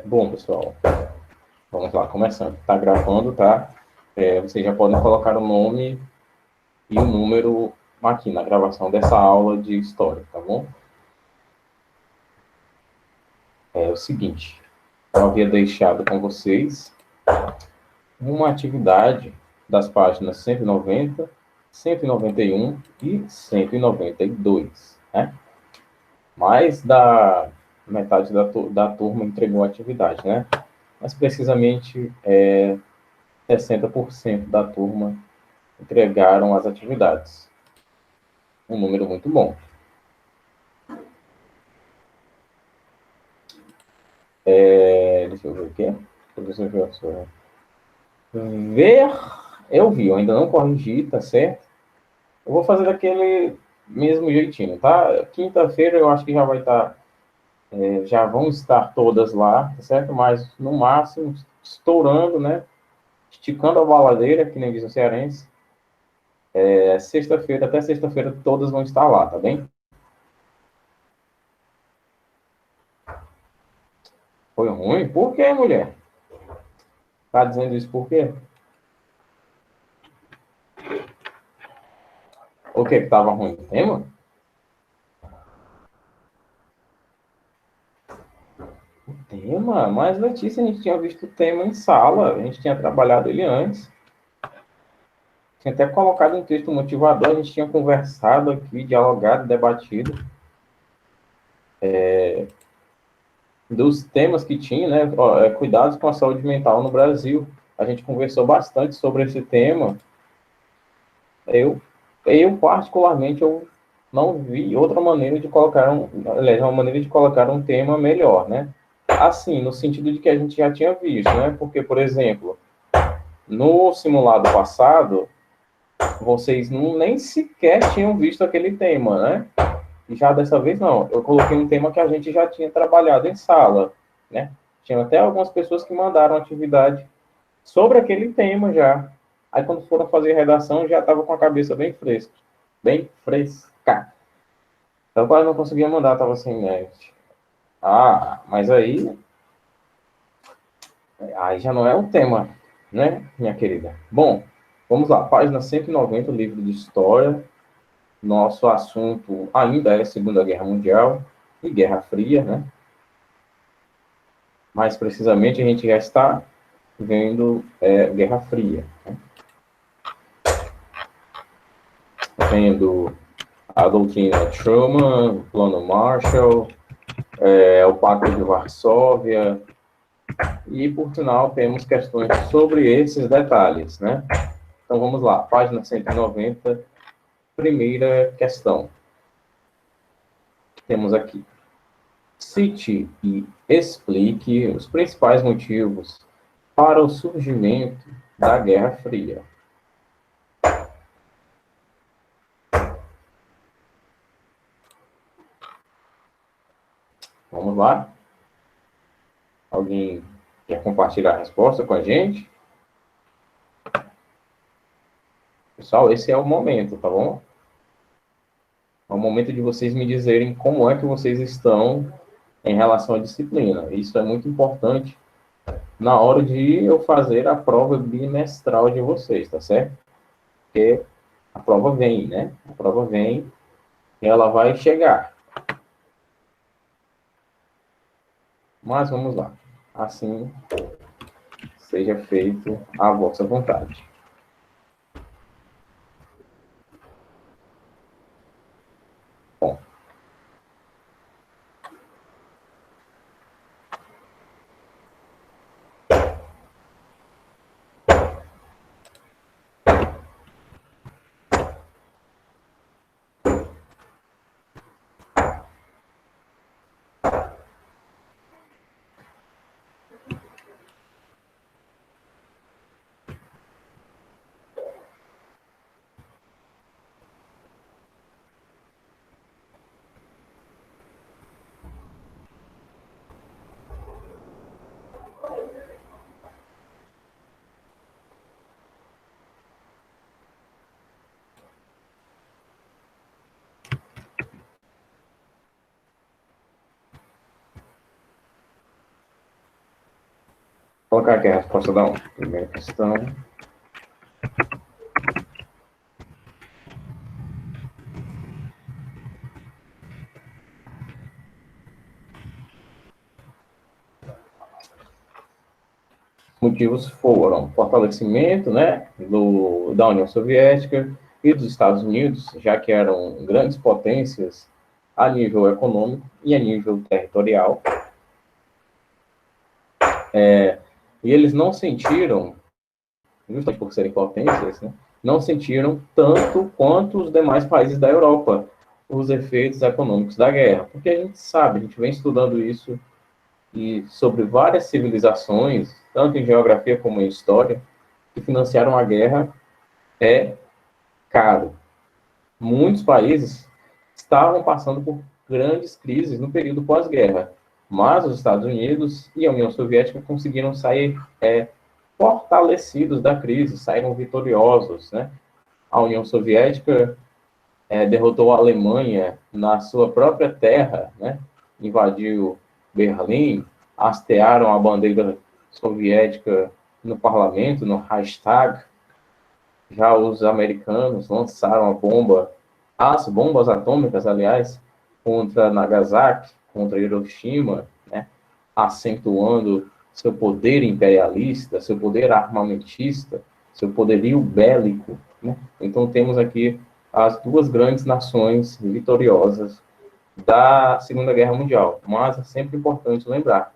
Bom, pessoal, vamos lá, começando. Está gravando, tá? Vocês já podem colocar o nome e o número aqui na gravação dessa aula de história, tá bom? É o seguinte, eu havia deixado com vocês uma atividade das páginas 190, 191 e 192, né? Mais da metade da turma entregou a atividade, né? Mas precisamente 60% da turma entregaram as atividades. Um número muito bom. Deixa eu ver o quê? Professor, ver, eu vi, eu ainda não corrigi, tá certo? Eu vou fazer daquele mesmo jeitinho, tá? Quinta-feira eu acho que já vai estar, já vão estar todas lá, tá certo? Mas no máximo, estourando, né? Esticando a baladeira, que nem diz o cearense. Sexta-feira, até sexta-feira, todas vão estar lá, tá bem? Foi ruim? Por quê, mulher? Tá dizendo isso por quê? O que que tava ruim? O tema? O tema? Mas, Letícia, a gente tinha visto o tema em sala, a gente tinha trabalhado ele antes. Tinha até colocado um texto motivador, a gente tinha conversado aqui, dialogado, debatido dos temas que tinha, né? Cuidados com a saúde mental no Brasil. A gente conversou bastante sobre esse tema. Eu, eu particularmente, eu não vi outra maneira de colocar aliás, uma maneira de colocar um tema melhor, né? Assim, no sentido de que a gente já tinha visto, né? Porque, por exemplo, no simulado passado, vocês nem sequer tinham visto aquele tema, né? E já dessa vez não. Eu coloquei um tema que a gente já tinha trabalhado em sala, né? Tinha até algumas pessoas que mandaram atividade sobre aquele tema já. Aí quando foram fazer redação, já estava com a cabeça bem fresca. Bem fresca. Então quase não conseguia mandar, estava sem mente. Ah, mas aí já não é o tema, né, minha querida? Bom, vamos lá. Página 190, livro de História. Nosso assunto ainda é Segunda Guerra Mundial e Guerra Fria, né? Mais precisamente, a gente já está vendo Guerra Fria. Né? Vendo a doutrina Truman, o Plano Marshall, o Pacto de Varsóvia, e, por final, temos questões sobre esses detalhes, né? Então, vamos lá, página 190, primeira questão. Temos aqui. Cite e explique os principais motivos para o surgimento da Guerra Fria. Vamos lá? Alguém quer compartilhar a resposta com a gente? Pessoal, esse é o momento, tá bom? É o momento de vocês me dizerem como é que vocês estão em relação à disciplina. Isso é muito importante na hora de eu fazer a prova bimestral de vocês, tá certo? Porque a prova vem, né? A prova vem e ela vai chegar. Mas vamos lá. Assim seja feito à vossa vontade. Bom, Vou colocar aqui a resposta da primeira questão. Motivos foram fortalecimento, né, da União Soviética e dos Estados Unidos, já que eram grandes potências a nível econômico e a nível territorial. E eles não sentiram, justamente por serem potências, né, não sentiram tanto quanto os demais países da Europa os efeitos econômicos da guerra, porque a gente sabe, a gente vem estudando isso e sobre várias civilizações, tanto em geografia como em história, que financiaram a guerra é caro. Muitos países estavam passando por grandes crises no período pós-guerra, mas os Estados Unidos e a União Soviética conseguiram sair fortalecidos da crise, saíram vitoriosos, né? A União Soviética derrotou a Alemanha na sua própria terra, né? Invadiu Berlim, hastearam a bandeira soviética no parlamento, no Reichstag. Já os americanos lançaram as bombas atômicas, aliás, contra Nagasaki, contra Hiroshima, né? Acentuando seu poder imperialista, seu poder armamentista, seu poderio bélico, né? Então temos aqui as duas grandes nações vitoriosas da Segunda Guerra Mundial. Mas é sempre importante lembrar,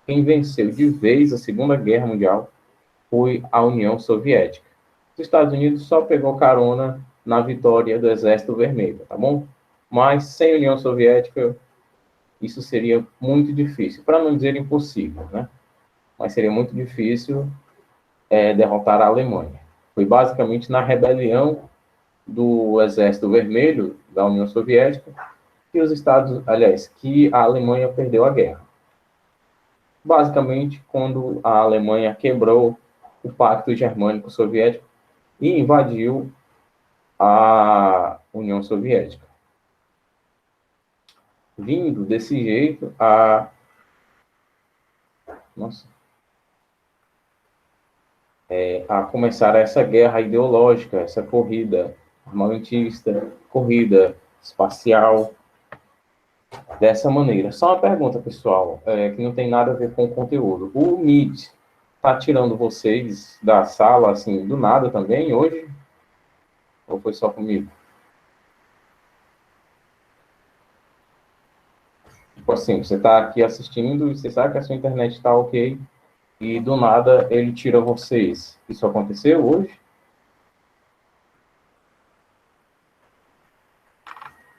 quem venceu de vez a Segunda Guerra Mundial foi a União Soviética. Os Estados Unidos só pegou carona na vitória do Exército Vermelho, tá bom? Mas sem União Soviética, isso seria muito difícil, para não dizer impossível, né? Mas seria muito difícil derrotar a Alemanha. Foi basicamente na rebelião do Exército Vermelho da União Soviética que a Alemanha perdeu a guerra. Basicamente, quando a Alemanha quebrou o Pacto Germânico Soviético e invadiu a União Soviética. Vindo desse jeito a começar essa guerra ideológica, essa corrida armamentista, corrida espacial, dessa maneira. Só uma pergunta, pessoal, que não tem nada a ver com o conteúdo. O Meet está tirando vocês da sala, assim, do nada também, hoje? Ou foi só comigo? Tipo assim, você está aqui assistindo e você sabe que a sua internet está ok, e do nada ele tira vocês. Isso aconteceu hoje?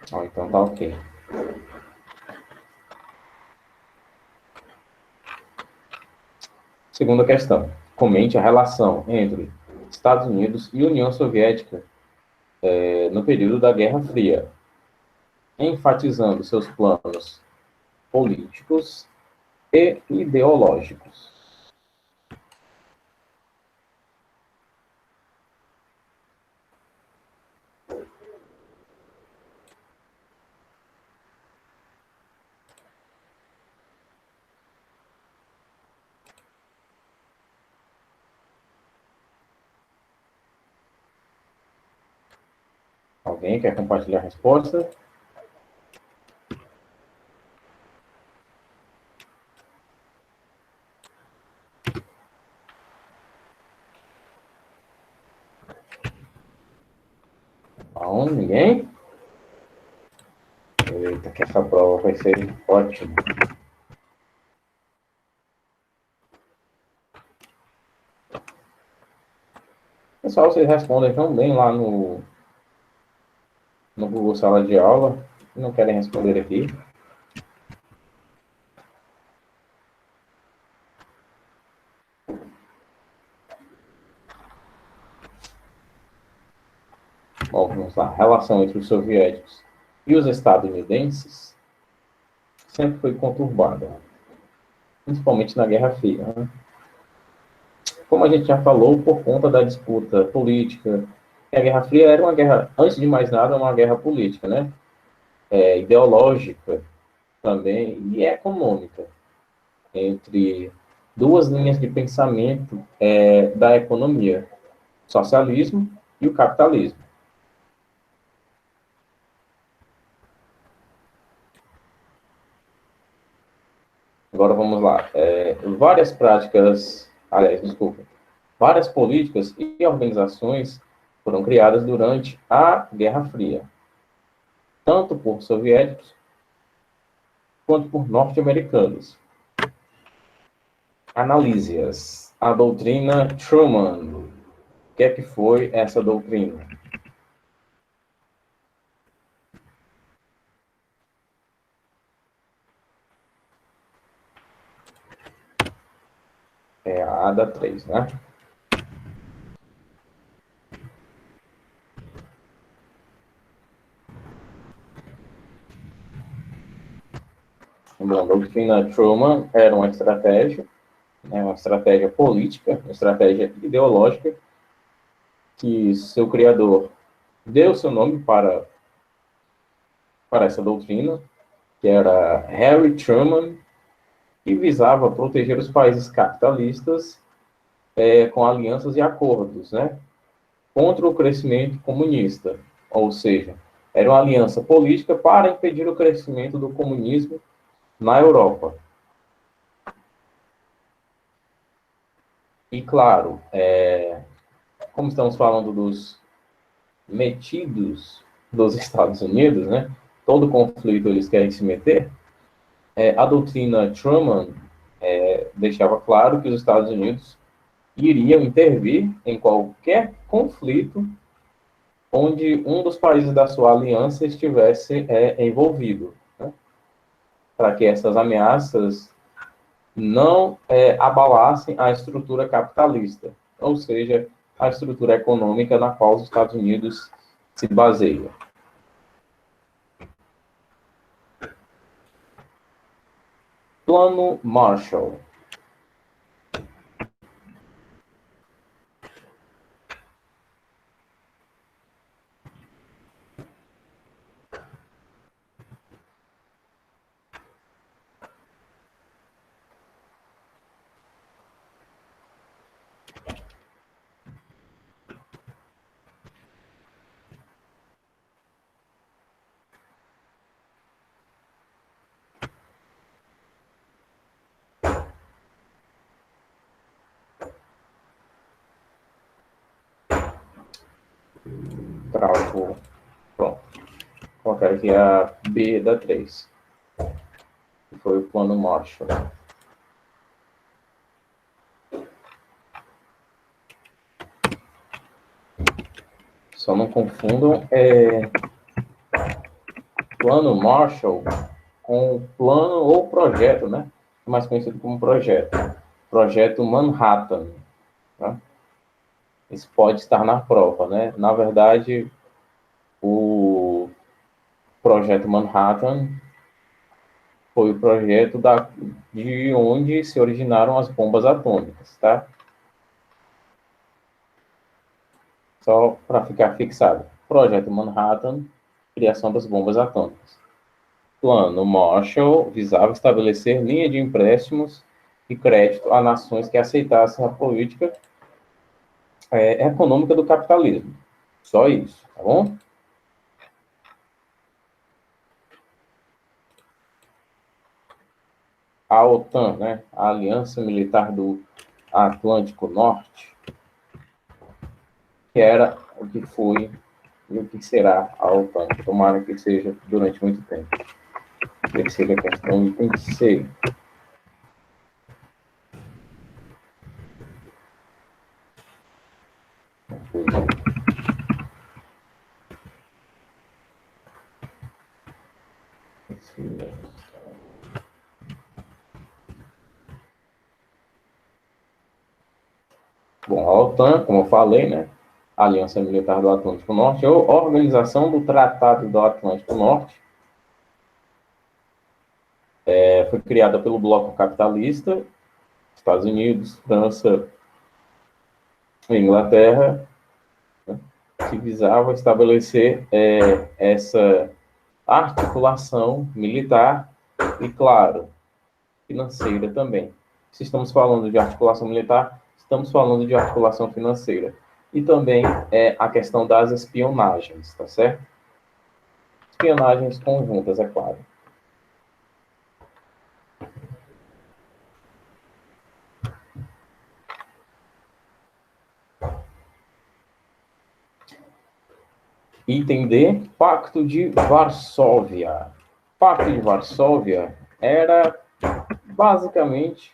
Então tá ok. Segunda questão. Comente a relação entre Estados Unidos e União Soviética no período da Guerra Fria, enfatizando seus planos políticos e ideológicos. Alguém quer compartilhar a resposta? Não, ninguém? Eita, que essa prova vai ser ótima. Pessoal, vocês respondem tão bem lá no Google Sala de Aula. Não querem responder aqui. Bom, vamos lá. A relação entre os soviéticos e os estadunidenses sempre foi conturbada, principalmente na Guerra Fria, né? Como a gente já falou, por conta da disputa política, a Guerra Fria era uma guerra, antes de mais nada, uma guerra política, né? Ideológica também e econômica entre duas linhas de pensamento da economia, o socialismo e o capitalismo. Agora vamos lá. Várias práticas, aliás, desculpa, várias políticas e organizações foram criadas durante a Guerra Fria, tanto por soviéticos quanto por norte-americanos. Analise-as. A doutrina Truman. O que é que foi essa doutrina? É a ADA 3, né? Bom, a doutrina Truman era uma estratégia política, uma estratégia ideológica, que seu criador deu seu nome para essa doutrina, que era Harry Truman, e visava proteger os países capitalistas com alianças e acordos, né, contra o crescimento comunista. Ou seja, era uma aliança política para impedir o crescimento do comunismo na Europa. E, claro, como estamos falando dos metidos dos Estados Unidos, né, todo conflito eles querem se meter, a doutrina Truman deixava claro que os Estados Unidos iriam intervir em qualquer conflito onde um dos países da sua aliança estivesse envolvido, né? Para que essas ameaças não abalassem a estrutura capitalista, ou seja, a estrutura econômica na qual os Estados Unidos se baseia. Plano Marshall. Travou. Pronto. Vou colocar aqui a B da 3. Que foi o plano Marshall. Só não confundam plano Marshall com plano ou projeto, né? Mais conhecido como projeto. Projeto Manhattan. Tá? Isso pode estar na prova, né? Na verdade, o projeto Manhattan foi o projeto de onde se originaram as bombas atômicas, tá? Só para ficar fixado. Projeto Manhattan, criação das bombas atômicas. Plano Marshall visava estabelecer linha de empréstimos e crédito a nações que aceitassem a política econômica do capitalismo. Só isso, tá bom? A OTAN, né? A Aliança Militar do Atlântico Norte, que era o que foi e o que será a OTAN. Tomara que seja durante muito tempo. Terceira questão, item C. Bom, a OTAN, como eu falei, né? Aliança Militar do Atlântico Norte, ou Organização do Tratado do Atlântico Norte, foi criada pelo bloco capitalista, Estados Unidos, França e Inglaterra, né, que visava estabelecer essa articulação militar e, claro, financeira também. Se estamos falando de articulação militar, estamos falando de articulação financeira. E também a questão das espionagens, tá certo? Espionagens conjuntas, é claro. Item D, Pacto de Varsóvia. Pacto de Varsóvia era basicamente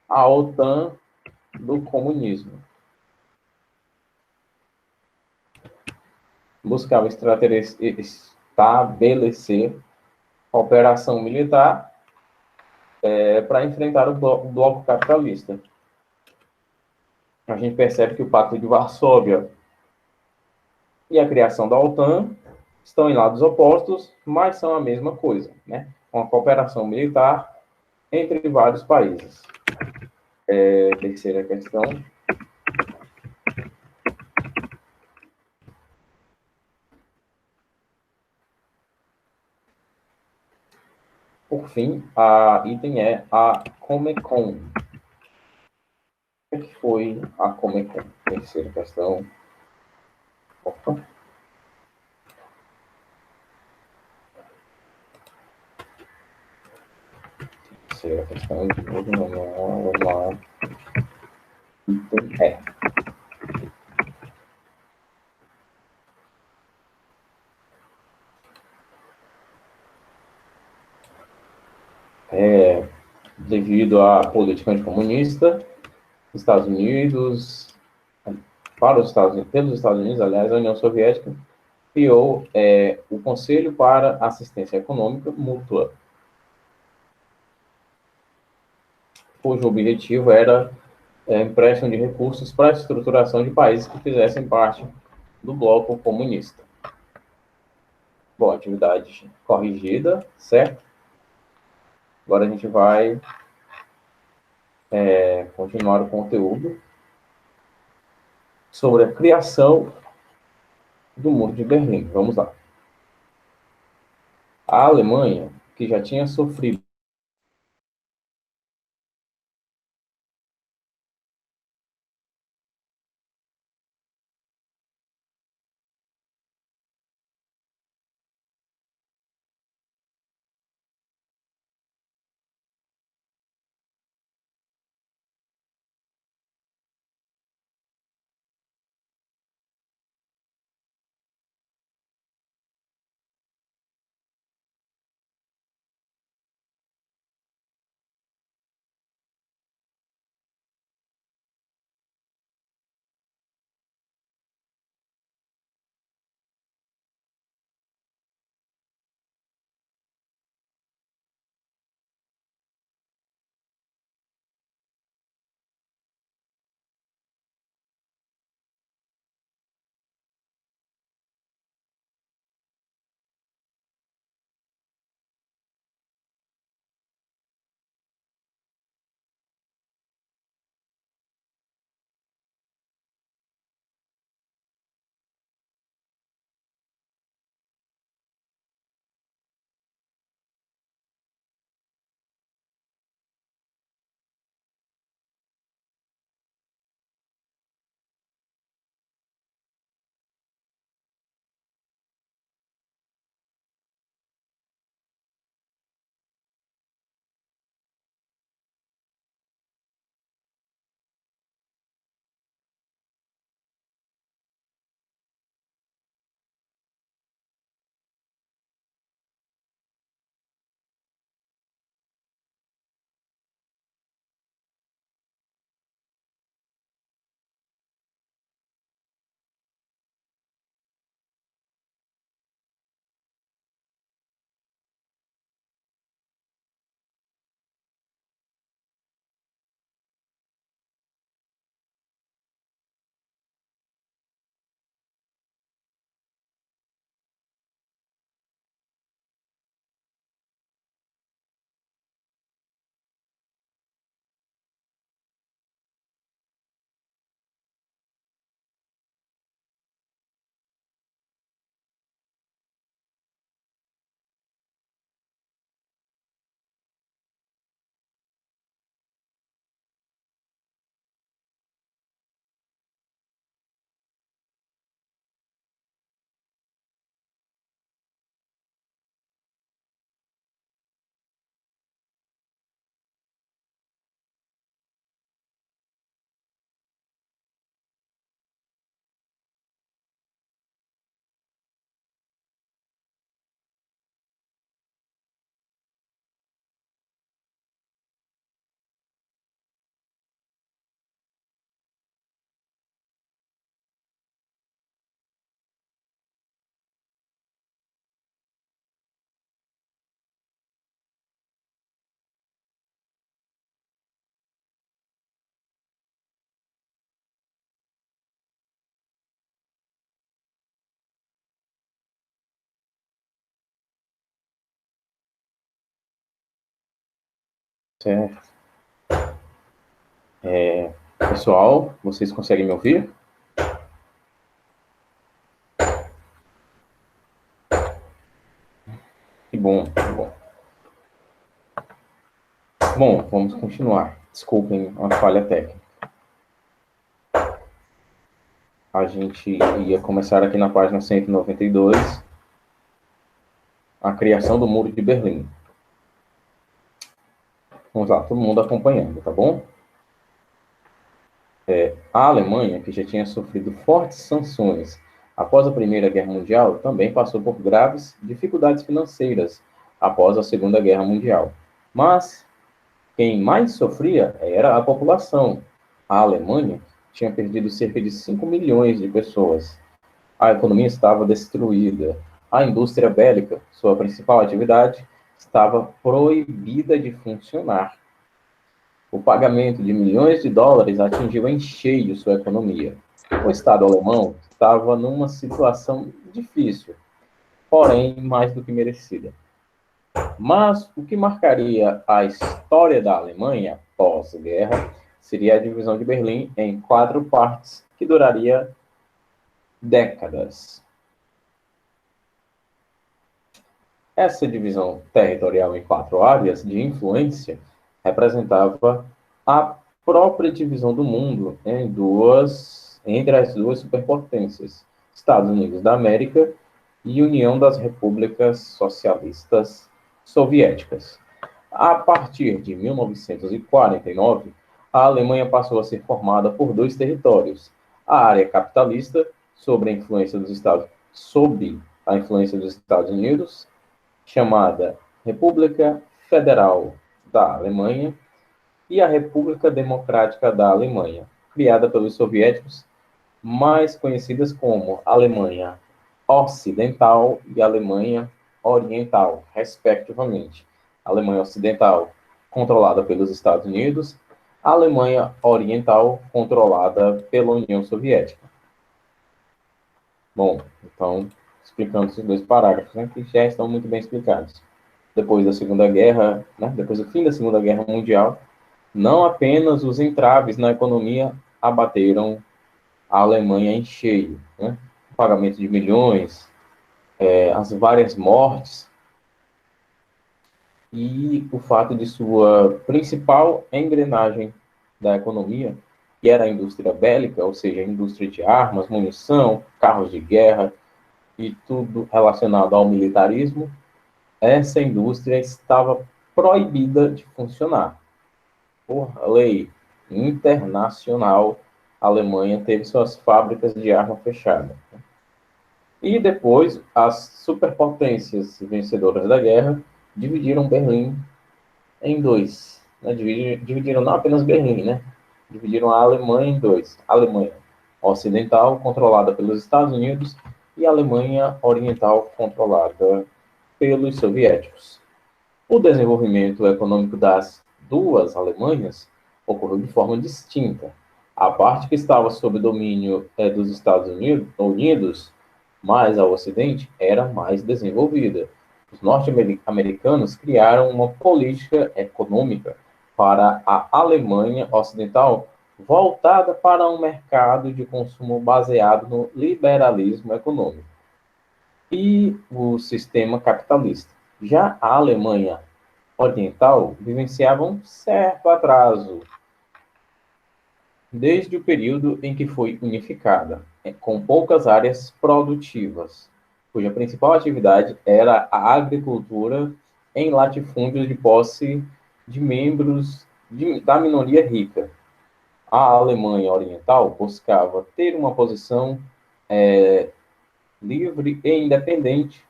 a OTAN do comunismo. Buscava estabelecer operação militar para enfrentar o bloco capitalista. A gente percebe que o Pacto de Varsóvia e a criação da OTAN estão em lados opostos, mas são a mesma coisa, né? Uma cooperação militar entre vários países. Terceira questão. Por fim, a item é a Comecon. O que foi a Comecon? Terceira questão. Opa. Terceira questão de novo, vamos lá. Item devido à política anticomunista, Estados Unidos, pelos Estados Unidos, aliás, a União Soviética criou o Conselho para Assistência Econômica Mútua, cujo objetivo era empréstimo de recursos para a estruturação de países que fizessem parte do bloco comunista. Bom, atividade corrigida, certo? Agora a gente vai continuar o conteúdo sobre a criação do Muro de Berlim. Vamos lá. A Alemanha, que já tinha sofrido Certo. Pessoal, vocês conseguem me ouvir? Que bom, que bom. Bom, vamos continuar. Desculpem a falha técnica. A gente ia começar aqui na página 192, a criação do Muro de Berlim. Vamos lá, todo mundo acompanhando, tá bom? A Alemanha, que já tinha sofrido fortes sanções após a Primeira Guerra Mundial, também passou por graves dificuldades financeiras após a Segunda Guerra Mundial. Mas quem mais sofria era a população. A Alemanha tinha perdido cerca de 5 milhões de pessoas. A economia estava destruída. A indústria bélica, sua principal atividade, estava proibida de funcionar. O pagamento de milhões de dólares atingiu em cheio sua economia. O Estado alemão estava numa situação difícil, porém mais do que merecida. Mas o que marcaria a história da Alemanha pós-guerra seria a divisão de Berlim em 4 partes, que duraria décadas. Essa divisão territorial em 4 áreas de influência representava a própria divisão do mundo entre as duas superpotências, Estados Unidos da América e União das Repúblicas Socialistas Soviéticas. A partir de 1949, a Alemanha passou a ser formada por 2 territórios: a área capitalista, sob a influência dos Estados Unidos, chamada República Federal da Alemanha, e a República Democrática da Alemanha, criada pelos soviéticos, mais conhecidas como Alemanha Ocidental e Alemanha Oriental, respectivamente. A Alemanha Ocidental, controlada pelos Estados Unidos, a Alemanha Oriental, controlada pela União Soviética. Bom, então, explicando esses 2 parágrafos, né, que já estão muito bem explicados. Depois da Segunda Guerra, né, depois do fim da Segunda Guerra Mundial, não apenas os entraves na economia abateram a Alemanha em cheio, né? O pagamento de milhões, as várias mortes e o fato de sua principal engrenagem da economia, que era a indústria bélica, ou seja, a indústria de armas, munição, carros de guerra e tudo relacionado ao militarismo, essa indústria estava proibida de funcionar. Por lei internacional, a Alemanha teve suas fábricas de arma fechadas. E depois, as superpotências vencedoras da guerra dividiram Berlim em 2. Né? Dividiram não apenas Berlim, né? Dividiram a Alemanha em 2. A Alemanha Ocidental, controlada pelos Estados Unidos, e a Alemanha Oriental, controlada pelos soviéticos. O desenvolvimento econômico das 2 Alemanhas ocorreu de forma distinta. A parte que estava sob domínio dos Estados Unidos, mais ao ocidente, era mais desenvolvida. Os norte-americanos criaram uma política econômica para a Alemanha Ocidental voltada para um mercado de consumo baseado no liberalismo econômico e o sistema capitalista. Já a Alemanha Oriental vivenciava um certo atraso desde o período em que foi unificada, com poucas áreas produtivas, cuja principal atividade era a agricultura em latifúndios de posse de membros da minoria rica. A Alemanha Oriental buscava ter uma posição livre e independente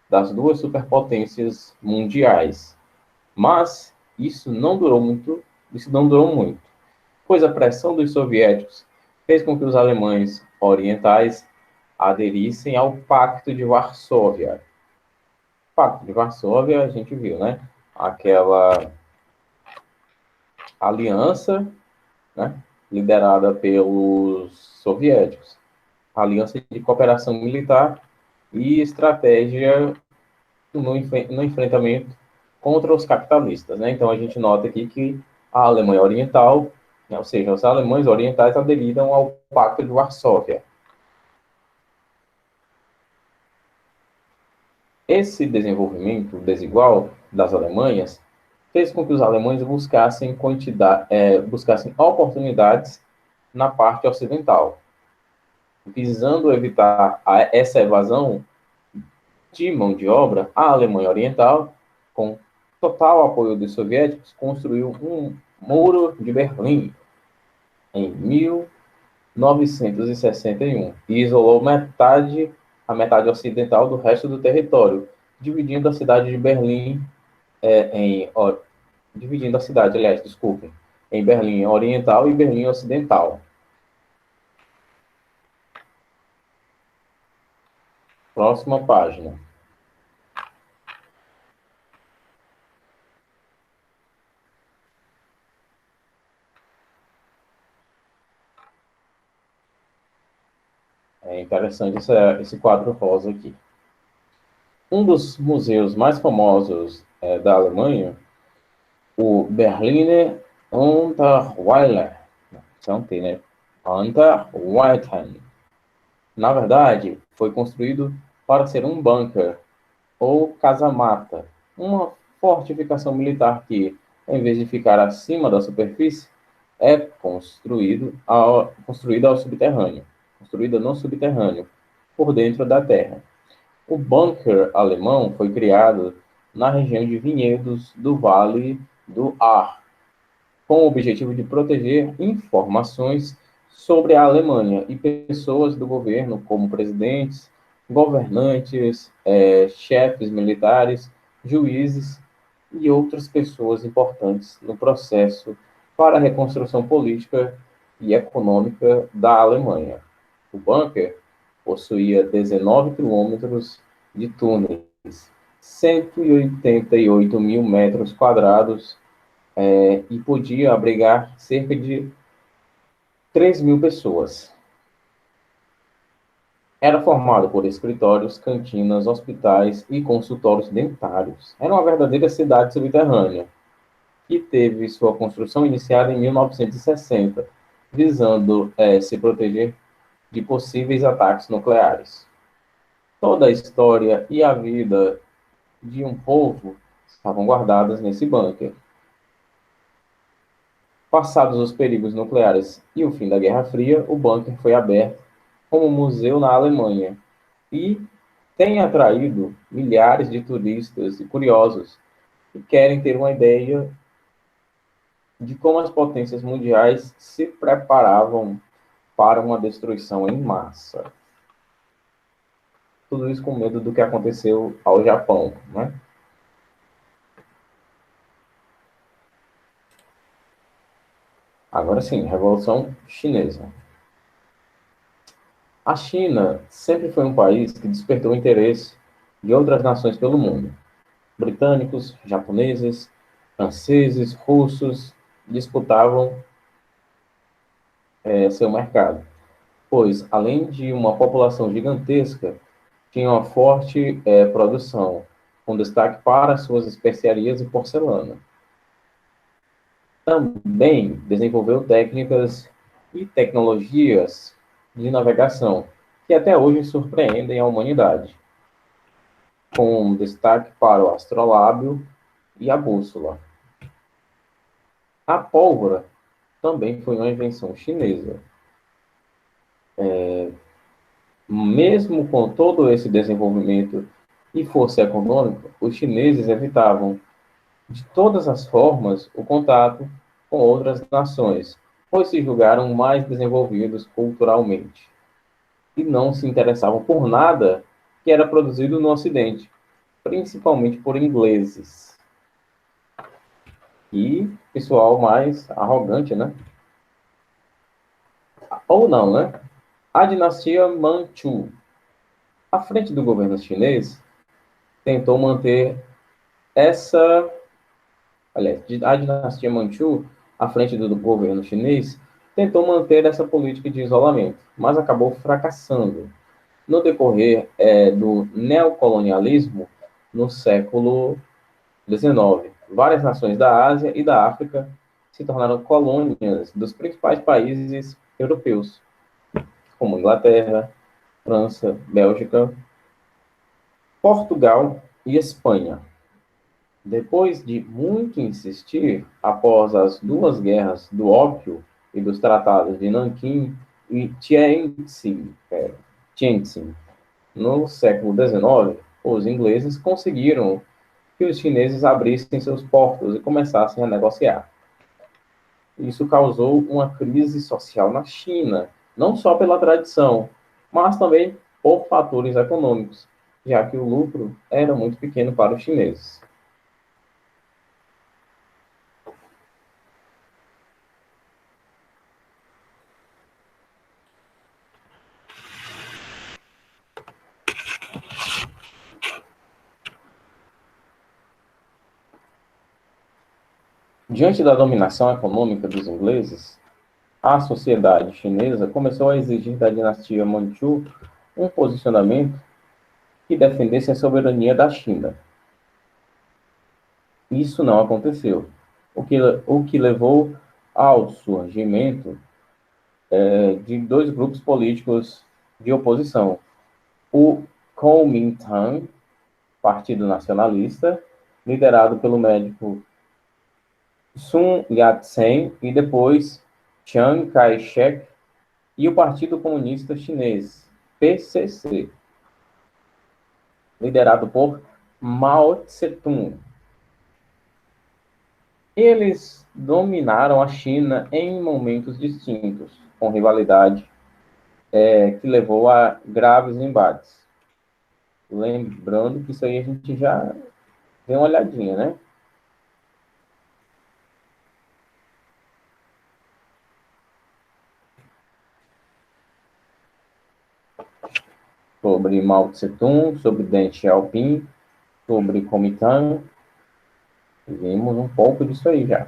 das 2 superpotências mundiais. Mas isso não durou muito, pois a pressão dos soviéticos fez com que os alemães orientais aderissem ao Pacto de Varsóvia. O Pacto de Varsóvia, a gente viu, né? Aquela aliança, né? Liderada pelos soviéticos. Aliança de cooperação militar e estratégia no enfrentamento contra os capitalistas, né? Então, a gente nota aqui que a Alemanha Oriental, né, ou seja, os alemães orientais aderiram ao Pacto de Varsóvia. Esse desenvolvimento desigual das Alemanhas fez com que os alemães buscassem oportunidades na parte ocidental, visando evitar essa evasão de mão de obra. A Alemanha Oriental, com total apoio dos soviéticos, construiu um Muro de Berlim em 1961 e isolou a metade ocidental do resto do território, dividindo a cidade de Berlim dividindo a cidade, aliás, desculpem, em Berlim Oriental e Berlim Ocidental. Próxima página. É interessante esse quadro rosa aqui. Um dos museus mais famosos da Alemanha, o Berliner Unterweiler, não tem, né? Unterweiten. Na verdade, foi construído para ser um bunker, ou casamata, uma fortificação militar que, em vez de ficar acima da superfície, é construída no subterrâneo, por dentro da terra. O bunker alemão foi criado na região de vinhedos do Vale do Ar, com o objetivo de proteger informações sobre a Alemanha e pessoas do governo, como presidentes, governantes, chefes militares, juízes e outras pessoas importantes no processo para a reconstrução política e econômica da Alemanha. O bunker possuía 19 quilômetros de túneis, 188 mil metros quadrados, e podia abrigar cerca de 3.000 pessoas. Era formado por escritórios, cantinas, hospitais e consultórios dentários. Era uma verdadeira cidade subterrânea, que teve sua construção iniciada em 1960, visando se proteger de possíveis ataques nucleares. Toda a história e a vida de um povo estavam guardadas nesse bunker. Passados os perigos nucleares e o fim da Guerra Fria, o bunker foi aberto como museu na Alemanha e tem atraído milhares de turistas e curiosos que querem ter uma ideia de como as potências mundiais se preparavam para uma destruição em massa. Tudo isso com medo do que aconteceu ao Japão, né? Agora sim, Revolução Chinesa. A China sempre foi um país que despertou o interesse de outras nações pelo mundo. Britânicos, japoneses, franceses, russos disputavam seu mercado, pois, além de uma população gigantesca, tinha uma forte produção, com destaque para suas especiarias e porcelana. Também desenvolveu técnicas e tecnologias de navegação, que até hoje surpreendem a humanidade, com destaque para o astrolábio e a bússola. A pólvora também foi uma invenção chinesa. Mesmo com todo esse desenvolvimento e força econômica, os chineses evitavam, de todas as formas, o contato com outras nações, pois se julgaram mais desenvolvidos culturalmente e não se interessavam por nada que era produzido no Ocidente, principalmente por ingleses. E pessoal mais arrogante, né? Ou não, né? A dinastia Manchu, à frente do governo chinês, tentou manter essa... Aliás, a dinastia Manchu, à frente do governo chinês, tentou manter essa política de isolamento, mas acabou fracassando. No decorrer do neocolonialismo, no século XIX, várias nações da Ásia e da África se tornaram colônias dos principais países europeus, como Inglaterra, França, Bélgica, Portugal e Espanha. Depois de muito insistir, após as duas guerras do ópio e dos tratados de Nanquim e Tientsin, no século XIX, os ingleses conseguiram que os chineses abrissem seus portos e começassem a negociar. Isso causou uma crise social na China, não só pela tradição, mas também por fatores econômicos, já que o lucro era muito pequeno para os chineses. Diante da dominação econômica dos ingleses, a sociedade chinesa começou a exigir da dinastia Manchu um posicionamento que defendesse a soberania da China. Isso não aconteceu, o que levou ao surgimento de dois grupos políticos de oposição: o Kuomintang, Partido Nacionalista, liderado pelo médico Sun Yat-sen, e depois Chiang Kai-shek, e o Partido Comunista Chinês, PCC, liderado por Mao Tse-tung. Eles dominaram a China em momentos distintos, com rivalidade que levou a graves embates. Lembrando que isso aí a gente já deu uma olhadinha, né? Sobre Mao Tse-tung, sobre Deng Xiaoping, sobre Kuomintang. Vimos um pouco disso aí já.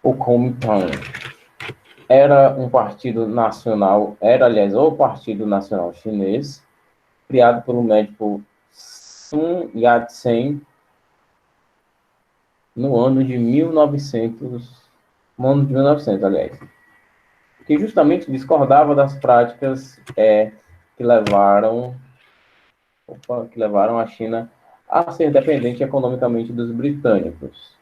O Kuomintang era um partido nacional, era, aliás, o Partido Nacional Chinês, criado pelo médico Sun Yat-sen no ano de 1900, aliás, que justamente discordava das práticas que levaram a China a ser dependente economicamente dos britânicos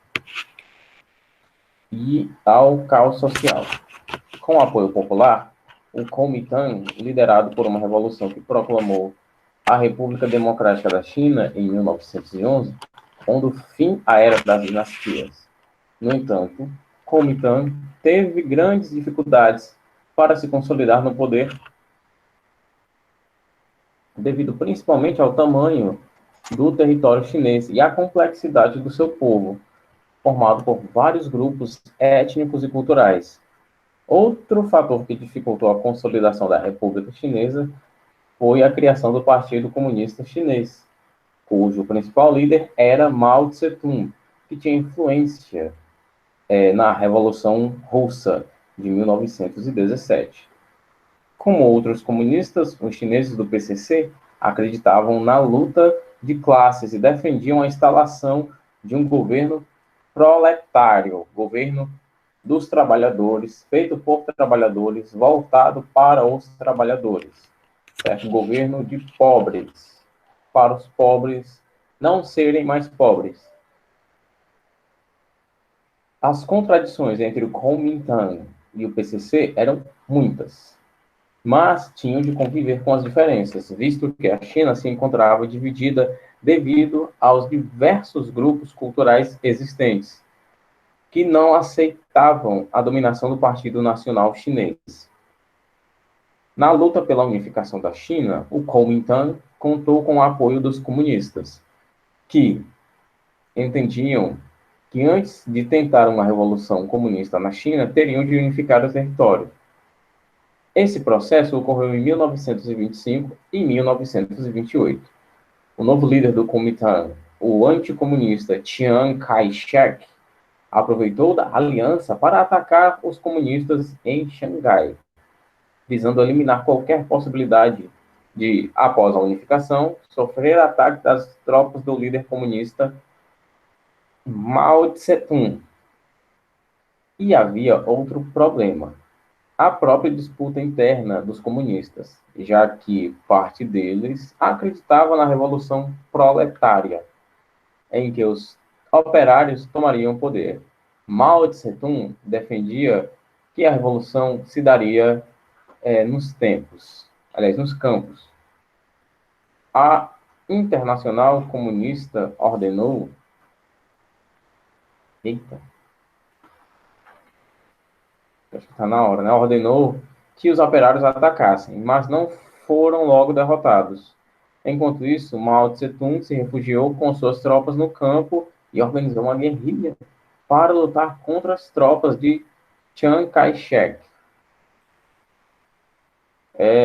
e ao caos social. Com apoio popular, o Kuomintang, liderado por uma revolução que proclamou a República Democrática da China em 1911, pondo fim à era das dinastias. No entanto, Kuomintang teve grandes dificuldades para se consolidar no poder, devido principalmente ao tamanho do território chinês e à complexidade do seu povo, formado por vários grupos étnicos e culturais. Outro fator que dificultou a consolidação da República Chinesa foi a criação do Partido Comunista Chinês, cujo principal líder era Mao Tse-tung, que tinha influência na Revolução Russa de 1917. Como outros comunistas, os chineses do PCC acreditavam na luta de classes e defendiam a instalação de um governo proletário, governo dos trabalhadores, feito por trabalhadores, voltado para os trabalhadores, certo? Governo de pobres, para os pobres não serem mais pobres. As contradições entre o Kuomintang e o PCC eram muitas, mas tinham de conviver com as diferenças, visto que a China se encontrava dividida devido aos diversos grupos culturais existentes, que não aceitavam a dominação do Partido Nacional Chinês. Na luta pela unificação da China, o Kuomintang contou com o apoio dos comunistas, que entendiam que antes de tentar uma revolução comunista na China, teriam de unificar o território. Esse processo ocorreu em 1925 e 1928. O novo líder do Kuomintang, o anticomunista Chiang Kai-shek, aproveitou da aliança para atacar os comunistas em Xangai, visando eliminar qualquer possibilidade após a unificação, sofrer ataque das tropas do líder comunista Mao Tse-tung. E havia outro problema: a própria disputa interna dos comunistas, já que parte deles acreditava na revolução proletária, em que os operários tomariam o poder. Mao Tse-tung defendia que a revolução se daria nos campos. A Internacional Comunista ordenou, acho que está na hora, né? Ordenou que os operários atacassem, mas não foram logo derrotados. Enquanto isso, Mao Tse-tung se refugiou com suas tropas no campo e organizou uma guerrilha para lutar contra as tropas de Chiang Kai-shek.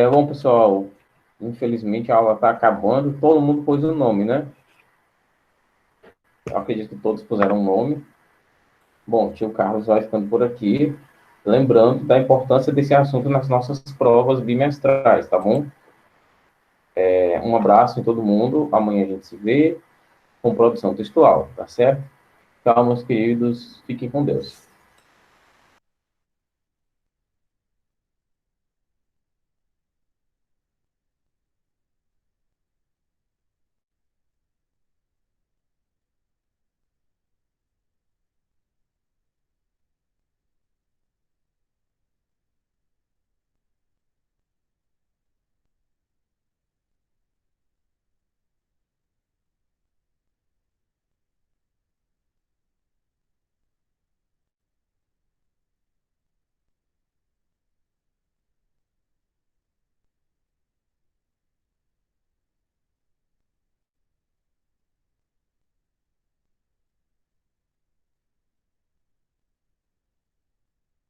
Bom, pessoal, infelizmente a aula está acabando. Todo mundo pôs um nome, né? Eu acredito que todos puseram um nome. Bom, tio Carlos vai ficando por aqui. Lembrando da importância desse assunto nas nossas provas bimestrais, tá bom? Um abraço em todo mundo. Amanhã a gente se vê com produção textual, tá certo? Tchau, meus queridos. Fiquem com Deus.